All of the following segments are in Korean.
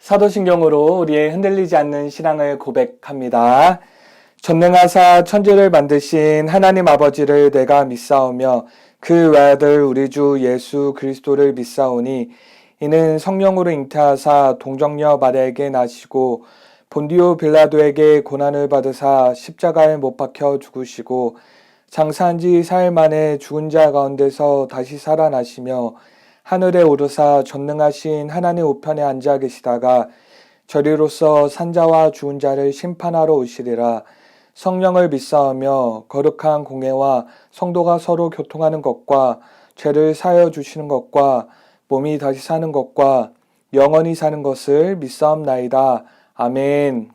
사도신경으로 우리의 흔들리지 않는 신앙을 고백합니다. 전능하사 천지를 만드신 하나님 아버지를 내가 믿사오며 그 외아들 우리 주 예수 그리스도를 믿사오니 이는 성령으로 잉태하사 동정녀 마리아에게 나시고 본디오 빌라도에게 고난을 받으사 십자가에 못 박혀 죽으시고 장사한 지 사흘 만에 죽은 자 가운데서 다시 살아나시며 하늘에 오르사 전능하신 하나님 우편에 앉아 계시다가 저리로서 산자와 죽은 자를 심판하러 오시리라. 성령을 믿사오며 거룩한 공회와 성도가 서로 교통하는 것과 죄를 사하여 주시는 것과 몸이 다시 사는 것과 영원히 사는 것을 믿사옵나이다. 아멘.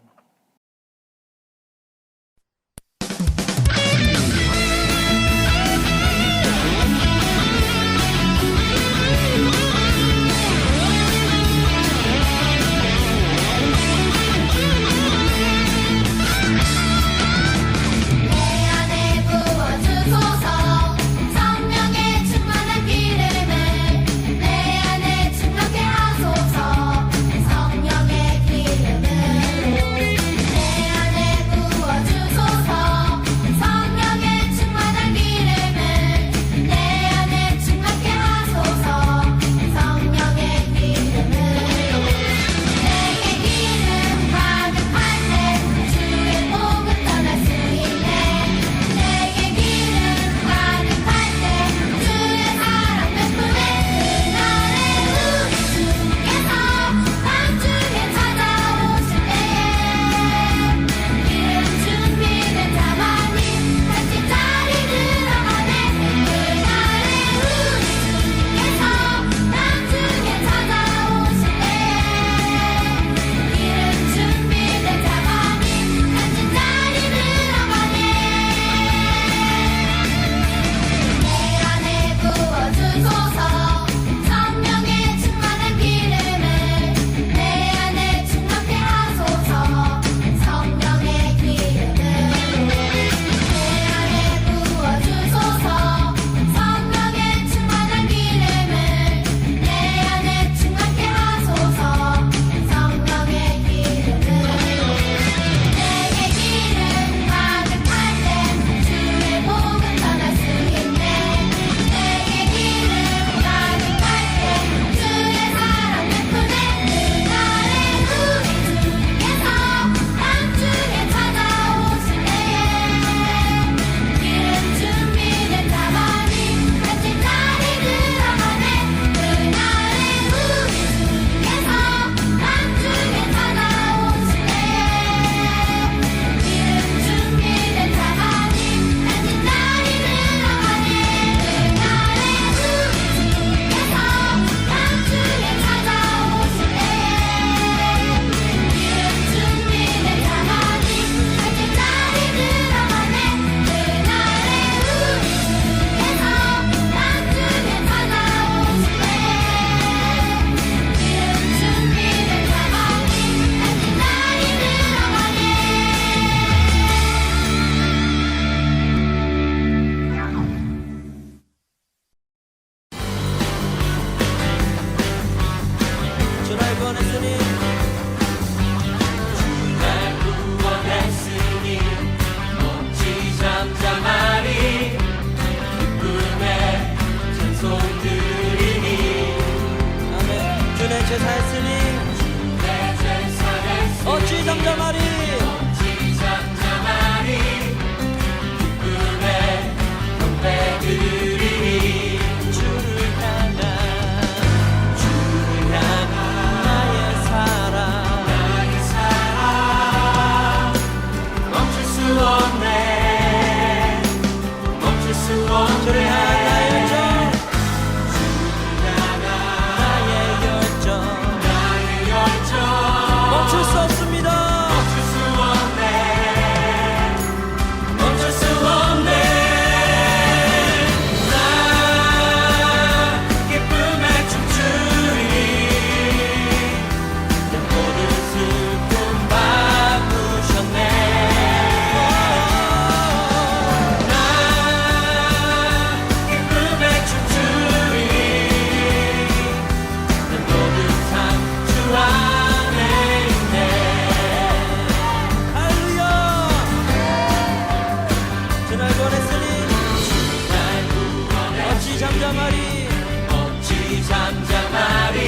잠잠하리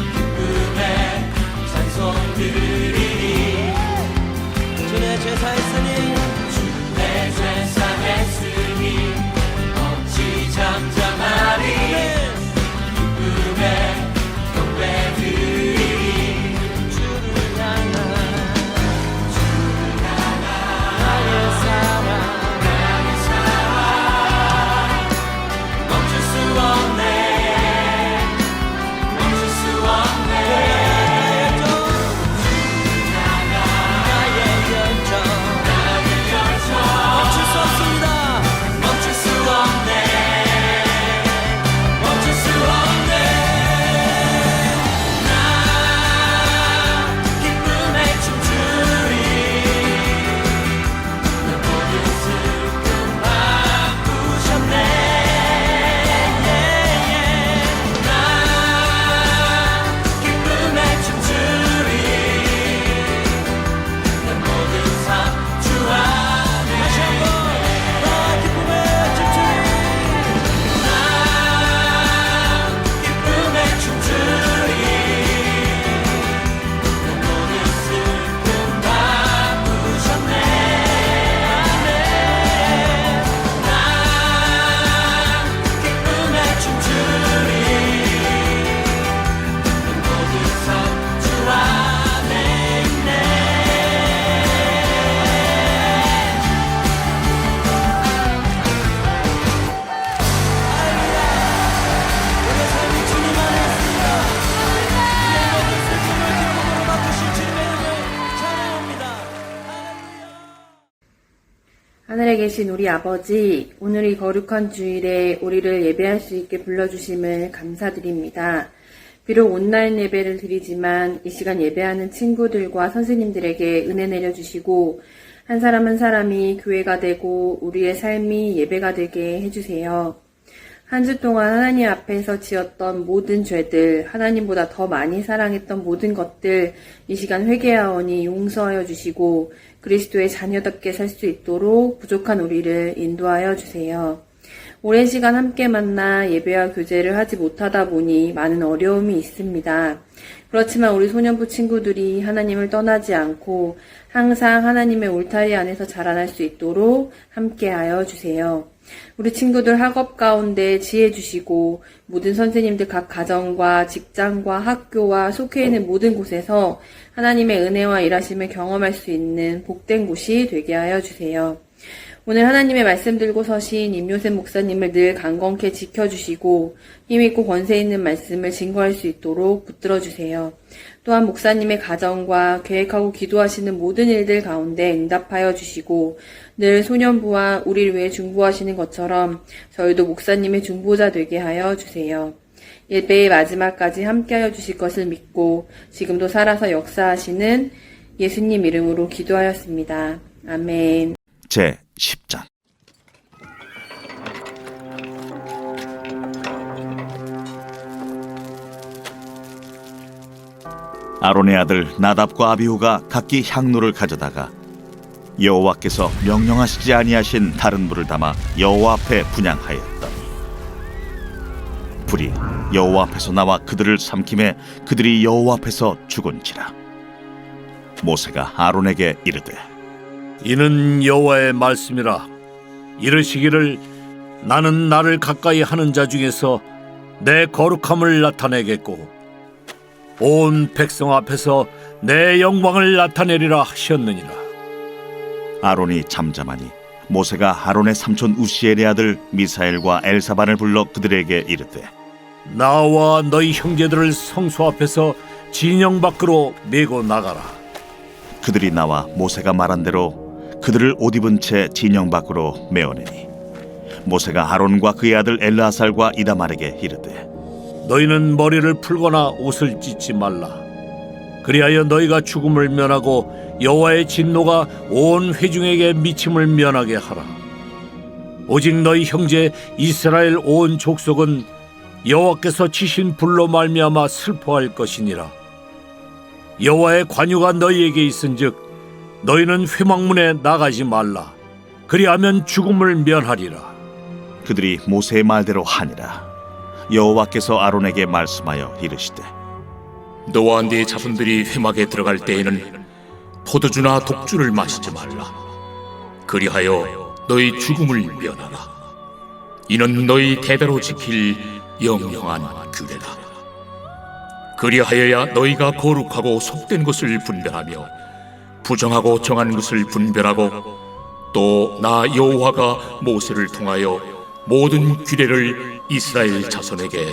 기쁨의 찬송 드리리 주내 제사 했으니 주내 제사 했으니 어찌 잠잠하리 기쁨의 경배 드리리 주를 향한 나의 사랑 멈출 수 없네 하늘에 계신 우리 아버지, 오늘 이 거룩한 주일에 우리를 예배할 수 있게 불러주심을 감사드립니다. 비록 온라인 예배를 드리지만 이 시간 예배하는 친구들과 선생님들에게 은혜 내려주시고 한 사람 한 사람이 교회가 되고 우리의 삶이 예배가 되게 해주세요. 한 주 동안 하나님 앞에서 지었던 모든 죄들, 하나님보다 더 많이 사랑했던 모든 것들 이 시간 회개하오니 용서하여 주시고 그리스도의 자녀답게 살 수 있도록 부족한 우리를 인도하여 주세요. 오랜 시간 함께 만나 예배와 교제를 하지 못하다 보니 많은 어려움이 있습니다. 그렇지만 우리 소년부 친구들이 하나님을 떠나지 않고 항상 하나님의 울타리 안에서 자라날 수 있도록 함께하여 주세요. 우리 친구들 학업 가운데 지혜 주시고 모든 선생님들 각 가정과 직장과 학교와 속해 있는 모든 곳에서 하나님의 은혜와 일하심을 경험할 수 있는 복된 곳이 되게 하여 주세요. 오늘 하나님의 말씀 들고 서신 임요셉 목사님을 늘 강건케 지켜주시고 힘있고 권세 있는 말씀을 증거할 수 있도록 붙들어주세요. 또한 목사님의 가정과 계획하고 기도하시는 모든 일들 가운데 응답하여 주시고 늘 소년부와 우리를 위해 중보하시는 것처럼 저희도 목사님의 중보자 되게 하여 주세요. 예배의 마지막까지 함께하여 주실 것을 믿고 지금도 살아서 역사하시는 예수님 이름으로 기도하였습니다. 아멘. 제 10장 아론의 아들 나답과 아비후가 각기 향로를 가져다가 여호와께서 명령하시지 아니하신 다른 불을 담아 여호와 앞에 분향하였더니 불이 여호와 앞에서 나와 그들을 삼킴에 그들이 여호와 앞에서 죽은지라. 모세가 아론에게 이르되 이는 여호와의 말씀이라. 이르시기를 나는 나를 가까이 하는 자 중에서 내 거룩함을 나타내겠고 온 백성 앞에서 내 영광을 나타내리라 하셨느니라. 아론이 잠잠하니 모세가 아론의 삼촌 우시엘의 아들 미사엘과 엘사반을 불러 그들에게 이르되 나와 너희 형제들을 성소 앞에서 진영 밖으로 메고 나가라. 그들이 나와 모세가 말한 대로 그들을 옷 입은 채 진영 밖으로 메어내니 모세가 아론과 그의 아들 엘르아살과 이다말에게 이르되 너희는 머리를 풀거나 옷을 찢지 말라. 그리하여 너희가 죽음을 면하고 여호와의 진노가 온 회중에게 미침을 면하게 하라. 오직 너희 형제 이스라엘 온 족속은 여호와께서 치신 불로 말미암아 슬퍼할 것이니라. 여호와의 관유가 너희에게 있은즉 너희는 회막문에 나가지 말라. 그리하면 죽음을 면하리라. 그들이 모세의 말대로 하니라. 여호와께서 아론에게 말씀하여 이르시되 너와 네 자손들이 회막에 들어갈 때에는 포도주나 독주를 마시지 말라. 그리하여 너희 죽음을 면하라. 이는 너희 대대로 지킬 영영한 규례라. 그리하여야 너희가 거룩하고 속된 것을 분별하며 부정하고 정한 것을 분별하고 또 나 여호와가 모세를 통하여 모든 규례를 이스라엘 자손에게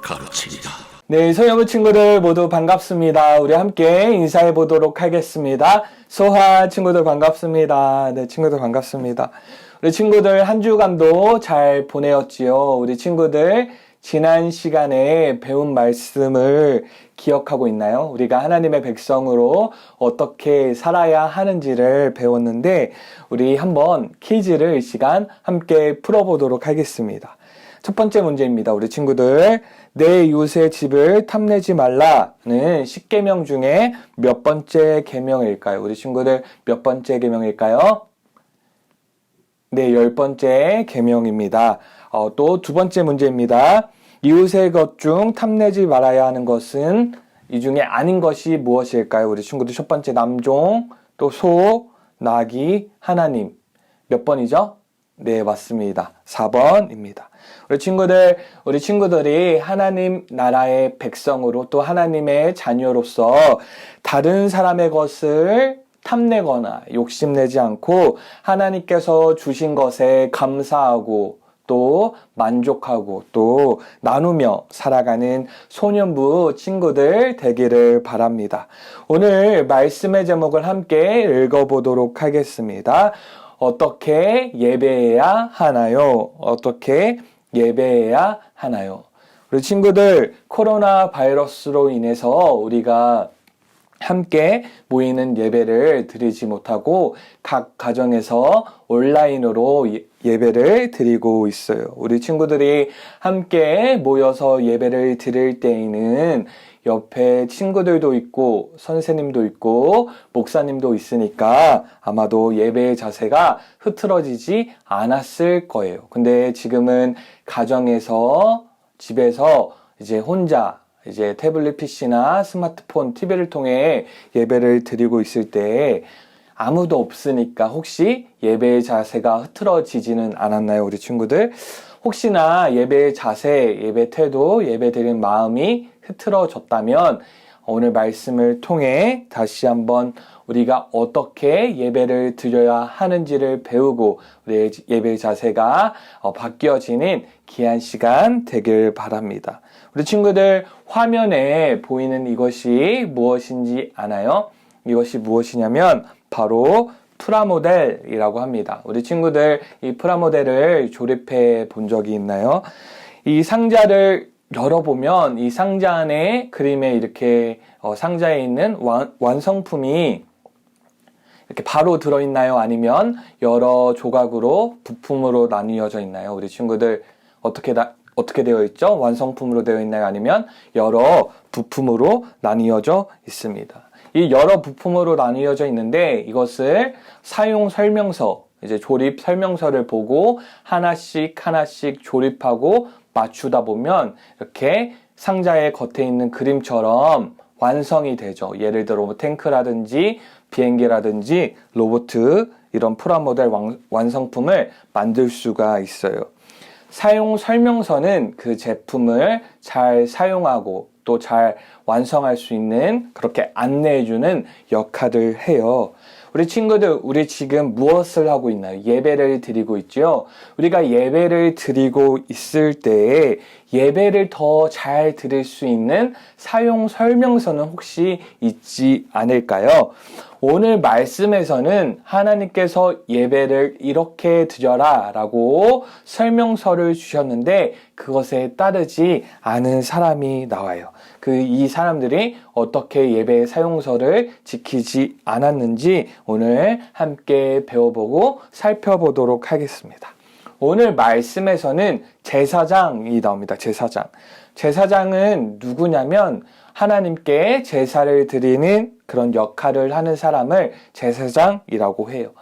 가르치리라. 네, 소형부 친구들 모두 반갑습니다. 우리 함께 인사해 보도록 하겠습니다. 소하 친구들 반갑습니다. 네, 친구들 반갑습니다. 우리 친구들 한 주간도 잘 보내었지요. 우리 친구들 지난 시간에 배운 말씀을 기억하고 있나요? 우리가 하나님의 백성으로 어떻게 살아야 하는지를 배웠는데 우리 한번 퀴즈를 이 시간 함께 풀어보도록 하겠습니다. 첫 번째 문제입니다. 우리 친구들, 내 이웃의 집을 탐내지 말라는 10계명 중에 몇 번째 계명일까요? 우리 친구들 몇 번째 계명일까요? 네, 10번째 계명입니다. 또 두 번째 문제입니다. 이웃의 것 중 탐내지 말아야 하는 것은 이 중에 아닌 것이 무엇일까요? 우리 친구들 첫 번째 남종, 또 소, 나귀, 하나님. 몇 번이죠? 네, 맞습니다. 4번입니다. 우리 친구들이 하나님 나라의 백성으로 또 하나님의 자녀로서 다른 사람의 것을 탐내거나 욕심내지 않고 하나님께서 주신 것에 감사하고 또 만족하고 또 나누며 살아가는 소년부 친구들 되기를 바랍니다. 오늘 말씀의 제목을 함께 읽어보도록 하겠습니다. 어떻게 예배해야 하나요? 어떻게 예배해야 하나요? 우리 친구들, 코로나 바이러스로 인해서 우리가 함께 모이는 예배를 드리지 못하고 각 가정에서 온라인으로 예배를 드리고 있어요. 우리 친구들이 함께 모여서 예배를 드릴 때에는 옆에 친구들도 있고 선생님도 있고 목사님도 있으니까 아마도 예배의 자세가 흐트러지지 않았을 거예요. 근데 지금은 가정에서 집에서 이제 혼자 이제 태블릿 PC나 스마트폰, TV를 통해 예배를 드리고 있을 때 아무도 없으니까 혹시 예배의 자세가 흐트러지지는 않았나요, 우리 친구들? 혹시나 예배의 자세, 예배 태도, 예배 드리는 마음이 흐트러졌다면 오늘 말씀을 통해 다시 한번 우리가 어떻게 예배를 드려야 하는지를 배우고 우리의 예배의 자세가 바뀌어지는 귀한 시간 되길 바랍니다. 우리 친구들 화면에 보이는 이것이 무엇인지 아나요? 이것이 무엇이냐면 바로 프라모델이라고 합니다. 우리 친구들 이 프라모델을 조립해 본 적이 있나요? 이 상자를 열어보면 이 상자 안에 그림에 이렇게 상자에 있는 완성품이 이렇게 바로 들어있나요? 아니면 여러 조각으로 부품으로 나뉘어져 있나요? 우리 친구들 어떻게 되어 있죠? 완성품으로 되어 있나요? 아니면 여러 부품으로 나뉘어져 있습니다. 이 여러 부품으로 나뉘어져 있는데 이것을 사용 설명서, 이제 조립 설명서를 보고 하나씩 조립하고 맞추다 보면 이렇게 상자의 겉에 있는 그림처럼 완성이 되죠. 예를 들어 뭐 탱크라든지 비행기라든지 로봇 이런 프라모델 완성품을 만들 수가 있어요. 사용 설명서는 그 제품을 잘 사용하고 또 잘 완성할 수 있는 그렇게 안내해주는 역할을 해요. 우리 친구들, 우리 지금 무엇을 하고 있나요? 예배를 드리고 있죠? 우리가 예배를 드리고 있을 때 예배를 더 잘 드릴 수 있는 사용 설명서는 혹시 있지 않을까요? 오늘 말씀에서는 하나님께서 예배를 이렇게 드려라 라고 설명서를 주셨는데 그것에 따르지 않은 사람이 나와요. 이 사람들이 어떻게 예배의 사용서를 지키지 않았는지 오늘 함께 배워보고 살펴보도록 하겠습니다. 오늘 말씀에서는 제사장이 나옵니다. 제사장은 누구냐면 하나님께 제사를 드리는 그런 역할을 하는 사람을 제사장이라고 해요.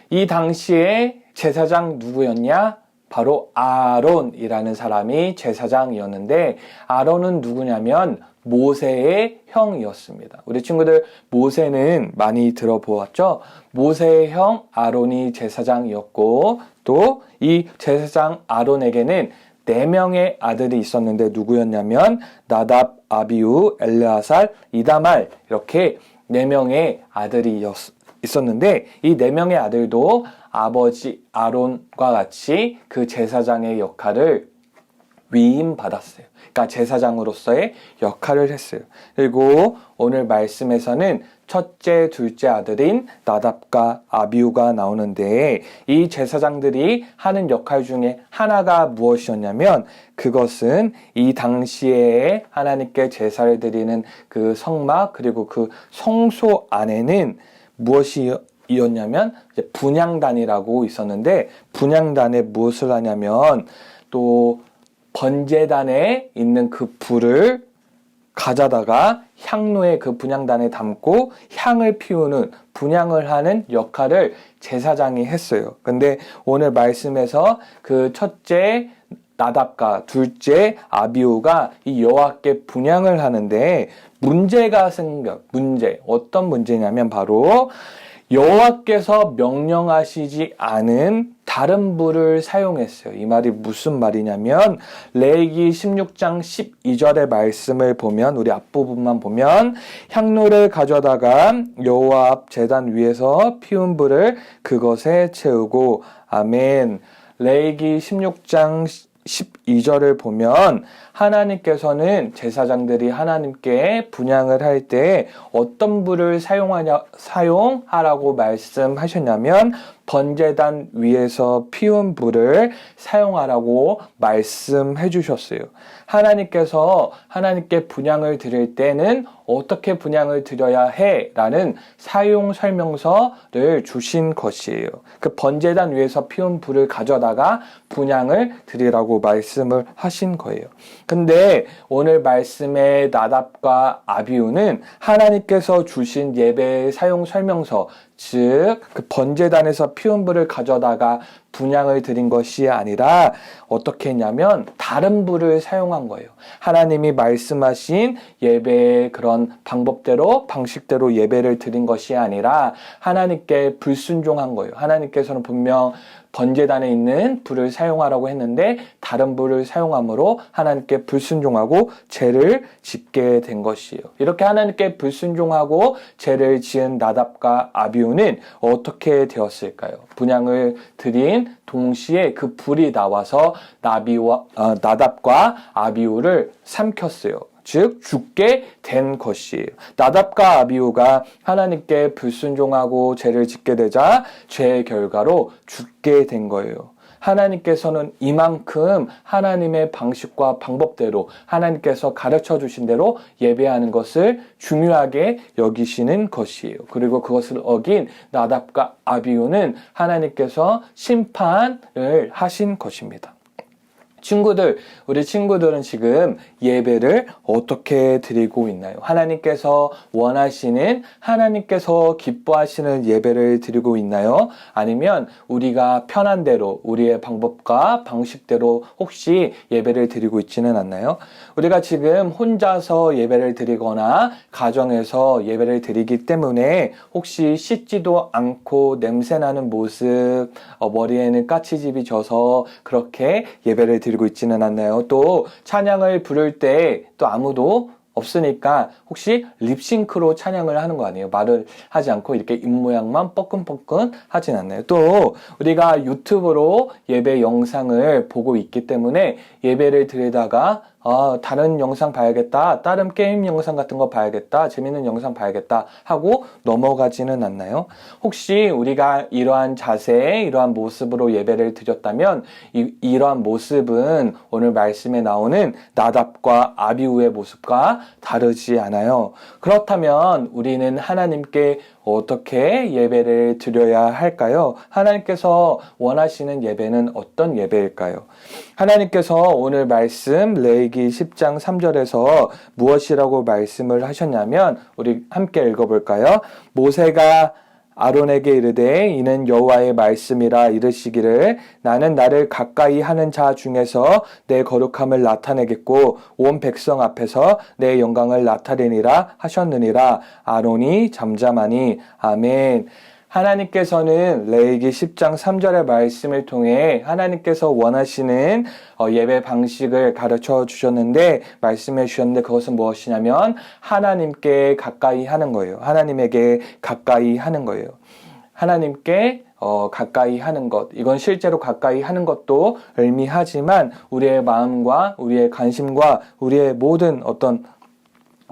이 당시에 제사장 누구였냐? 바로 아론이라는 사람이 제사장이었는데 아론은 누구냐면 모세의 형이었습니다. 우리 친구들 모세는 많이 들어보았죠? 모세의 형 아론이 제사장이었고 또 이 제사장 아론에게는 4명의 아들이 있었는데 누구였냐면 나답, 아비우, 엘르아살, 이다말 이렇게 4명의 아들이 있었는데 이 4명의 아들도 아버지 아론과 같이 그 제사장의 역할을 위임받았어요. 그러니까 제사장으로서의 역할을 했어요. 그리고 오늘 말씀에서는 첫째, 둘째 아들인 나답과 아비우가 나오는데 이 제사장들이 하는 역할 중에 하나가 무엇이었냐면 그것은 이 당시에 하나님께 제사를 드리는 그 성막 그리고 그 성소 안에는 무엇이었냐면 이제 분향단이라고 있었는데 분향단에 무엇을 하냐면 또 번제단에 있는 그 불을 가져다가 향로에 그 분향단에 담고 향을 피우는 분향을 하는 역할을 제사장이 했어요. 근데 오늘 말씀에서 그 첫째 나답과 둘째 아비우가 이 여호와께 분향을 하는데 문제가 문제 어떤 문제냐면 바로 여호와께서 명령하시지 않은 다른 불을 사용했어요. 이 말이 무슨 말이냐면 레위기 16장 12절의 말씀을 보면 우리 앞부분만 보면 향로를 가져다가 여호와 앞 제단 위에서 피운 불을 그것에 채우고 아멘. 레위기 16장 12절을 보면 하나님께서는 제사장들이 하나님께 분향을 할 때 어떤 불을 사용하라고 말씀하셨냐면 번제단 위에서 피운 불을 사용하라고 말씀해 주셨어요. 하나님께서 하나님께 분향을 드릴 때는 어떻게 분향을 드려야 해? 라는 사용 설명서를 주신 것이에요. 그 번제단 위에서 피운 불을 가져다가 분향을 드리라고 말씀을 하신 거예요. 근데 오늘 말씀의 나답과 아비우는 하나님께서 주신 예배의 사용 설명서, 즉 그 번제단에서 피운 불을 가져다가 분향을 드린 것이 아니라 어떻게 했냐면 다른 불을 사용한 거예요. 하나님이 말씀하신 예배의 그런 방식대로 예배를 드린 것이 아니라 하나님께 불순종한 거예요. 하나님께서는 분명 번제단에 있는 불을 사용하라고 했는데 다른 불을 사용함으로 하나님께 불순종하고 죄를 짓게 된 것이에요. 이렇게 하나님께 불순종하고 죄를 지은 나답과 아비우는 어떻게 되었을까요? 분향을 드린 동시에 그 불이 나와서 나답과 아비우를 삼켰어요. 즉 죽게 된 것이에요. 나답과 아비우가 하나님께 불순종하고 죄를 짓게 되자 죄의 결과로 죽게 된 거예요. 하나님께서는 이만큼 하나님의 방식과 방법대로 하나님께서 가르쳐 주신 대로 예배하는 것을 중요하게 여기시는 것이에요. 그리고 그것을 어긴 나답과 아비우는 하나님께서 심판을 하신 것입니다. 우리 친구들은 지금 예배를 어떻게 드리고 있나요? 하나님께서 원하시는, 하나님께서 기뻐하시는 예배를 드리고 있나요? 아니면 우리가 편한 대로, 우리의 방법과 방식대로 혹시 예배를 드리고 있지는 않나요? 우리가 지금 혼자서 예배를 드리거나 가정에서 예배를 드리기 때문에 혹시 씻지도 않고 냄새나는 모습, 머리에는 까치집이 져서 그렇게 예배를 드리고 있지는 않나요? 또 찬양을 부를 때 또 아무도 없으니까 혹시 립싱크로 찬양을 하는 거 아니에요? 말을 하지 않고 이렇게 입모양만 뻐끔뻐끔 하진 않나요? 또 우리가 유튜브로 예배 영상을 보고 있기 때문에 예배를 드리다가 다른 영상 봐야겠다, 다른 게임 영상 같은 거 봐야겠다, 재밌는 영상 봐야겠다 하고 넘어가지는 않나요? 혹시 우리가 이러한 자세, 이러한 모습으로 예배를 드렸다면 이러한 모습은 오늘 말씀에 나오는 나답과 아비우의 모습과 다르지 않아요. 그렇다면 우리는 하나님께 어떻게 예배를 드려야 할까요? 하나님께서 원하시는 예배는 어떤 예배일까요? 하나님께서 오늘 말씀 레위기 10장 3절에서 무엇이라고 말씀을 하셨냐면 우리 함께 읽어볼까요? 모세가 아론에게 이르되 이는 여호와의 말씀이라 이르시기를 나는 나를 가까이 하는 자 중에서 내 거룩함을 나타내겠고 온 백성 앞에서 내 영광을 나타내니라 하셨느니라. 아론이 잠잠하니. 아멘. 하나님께서는 레위기 10장 3절의 말씀을 통해 하나님께서 원하시는 예배 방식을 가르쳐 주셨는데, 말씀해 주셨는데, 그것은 무엇이냐면 하나님께 가까이 하는 거예요. 하나님에게 가까이 하는 거예요. 하나님께 가까이 하는 것, 이건 실제로 가까이 하는 것도 의미하지만 우리의 마음과 우리의 관심과 우리의 모든 어떤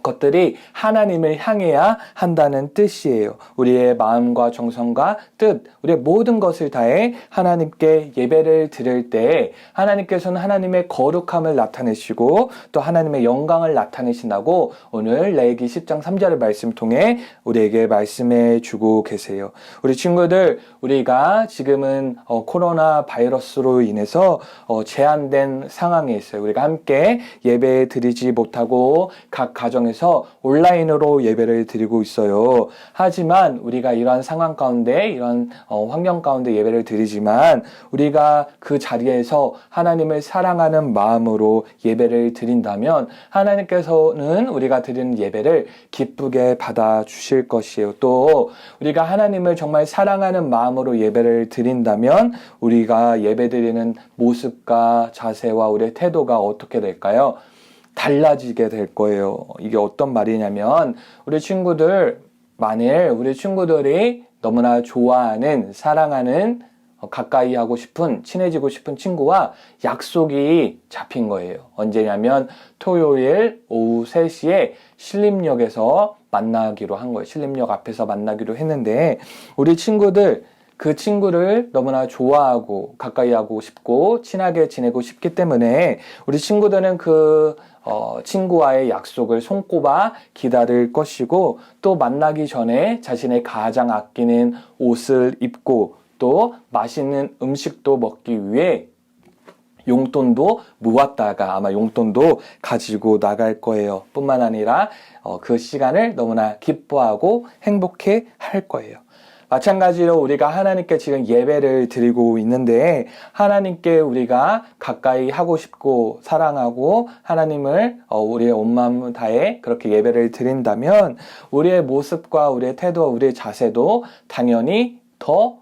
것들이 하나님을 향해야 한다는 뜻이에요. 우리의 마음과 정성과 뜻, 우리의 모든 것을 다해 하나님께 예배를 드릴 때 하나님께서는 하나님의 거룩함을 나타내시고 또 하나님의 영광을 나타내신다고 오늘 레위기 10장 3절의 말씀 통해 우리에게 말씀해 주고 계세요. 우리 친구들, 우리가 지금은 코로나 바이러스로 인해서 제한된 상황에 있어요. 우리가 함께 예배 드리지 못하고 각 가정에서 온라인으로 예배를 드리고 있어요. 하지만 우리가 이러한 상황 가운데, 이런 환경 가운데 예배를 드리지만 우리가 그 자리에서 하나님을 사랑하는 마음으로 예배를 드린다면 하나님께서는 우리가 드리는 예배를 기쁘게 받아주실 것이에요. 또 우리가 하나님을 정말 사랑하는 마음으로 예배를 드린다면 우리가 예배 드리는 모습과 자세와 우리의 태도가 어떻게 될까요? 달라지게 될 거예요. 이게 어떤 말이냐면 우리 친구들, 만일 우리 친구들이 너무나 좋아하는, 사랑하는, 가까이 하고 싶은, 친해지고 싶은 친구와 약속이 잡힌 거예요. 언제냐면 토요일 오후 3시에 신림역에서 만나기로 한 거예요. 신림역 앞에서 만나기로 했는데 우리 친구들, 그 친구를 너무나 좋아하고 가까이 하고 싶고 친하게 지내고 싶기 때문에 우리 친구들은 그 친구와의 약속을 손꼽아 기다릴 것이고, 또 만나기 전에 자신의 가장 아끼는 옷을 입고 또 맛있는 음식도 먹기 위해 용돈도 모았다가 아마 용돈도 가지고 나갈 거예요. 뿐만 아니라 그 시간을 너무나 기뻐하고 행복해 할 거예요. 마찬가지로 우리가 하나님께 지금 예배를 드리고 있는데 하나님께 우리가 가까이 하고 싶고 사랑하고 하나님을 우리의 온 마음 다해 그렇게 예배를 드린다면 우리의 모습과 우리의 태도와 우리의 자세도 당연히 더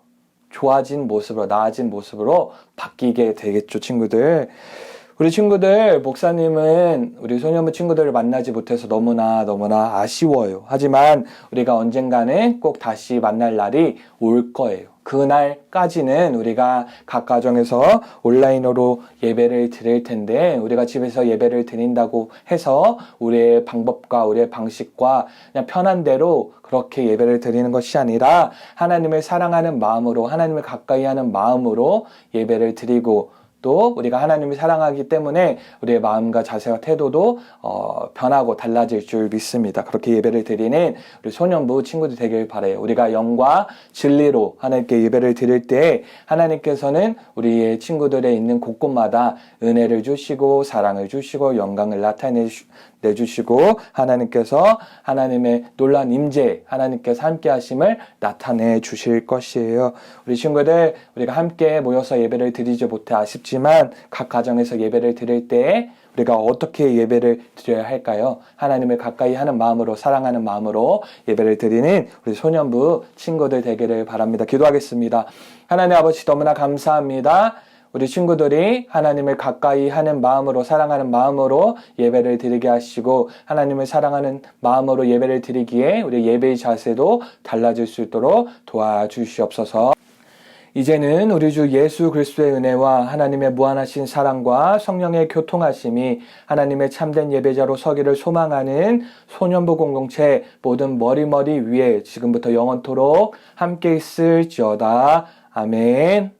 좋아진 모습으로, 나아진 모습으로 바뀌게 되겠죠, 친구들. 우리 친구들, 목사님은 우리 소년부 친구들을 만나지 못해서 너무나 아쉬워요. 하지만 우리가 언젠가는 꼭 다시 만날 날이 올 거예요. 그날까지는 우리가 각 가정에서 온라인으로 예배를 드릴 텐데, 우리가 집에서 예배를 드린다고 해서 우리의 방법과 우리의 방식과 그냥 편한 대로 그렇게 예배를 드리는 것이 아니라 하나님을 사랑하는 마음으로, 하나님을 가까이 하는 마음으로 예배를 드리고, 또 우리가 하나님을 사랑하기 때문에 우리의 마음과 자세와 태도도 변하고 달라질 줄 믿습니다. 그렇게 예배를 드리는 우리 소년부 친구들 되길 바라요. 우리가 영과 진리로 하나님께 예배를 드릴 때 하나님께서는 우리의 친구들의 있는 곳곳마다 은혜를 주시고 사랑을 주시고 영광을 나타내주시고 하나님께서 하나님의 놀라운 임재, 하나님께서 함께 하심을 나타내 주실 것이에요. 우리 친구들, 우리가 함께 모여서 예배를 드리지 못해 아쉽지만 각 가정에서 예배를 드릴 때 우리가 어떻게 예배를 드려야 할까요? 하나님을 가까이 하는 마음으로, 사랑하는 마음으로 예배를 드리는 우리 소년부 친구들 되기를 바랍니다. 기도하겠습니다. 하나님 아버지, 너무나 감사합니다. 우리 친구들이 하나님을 가까이 하는 마음으로, 사랑하는 마음으로 예배를 드리게 하시고 하나님을 사랑하는 마음으로 예배를 드리기에 우리 예배의 자세도 달라질 수 있도록 도와주시옵소서. 이제는 우리 주 예수 그리스도의 은혜와 하나님의 무한하신 사랑과 성령의 교통하심이 하나님의 참된 예배자로 서기를 소망하는 소년부 공동체 모든 머리 위에 지금부터 영원토록 함께 있을지어다. 아멘.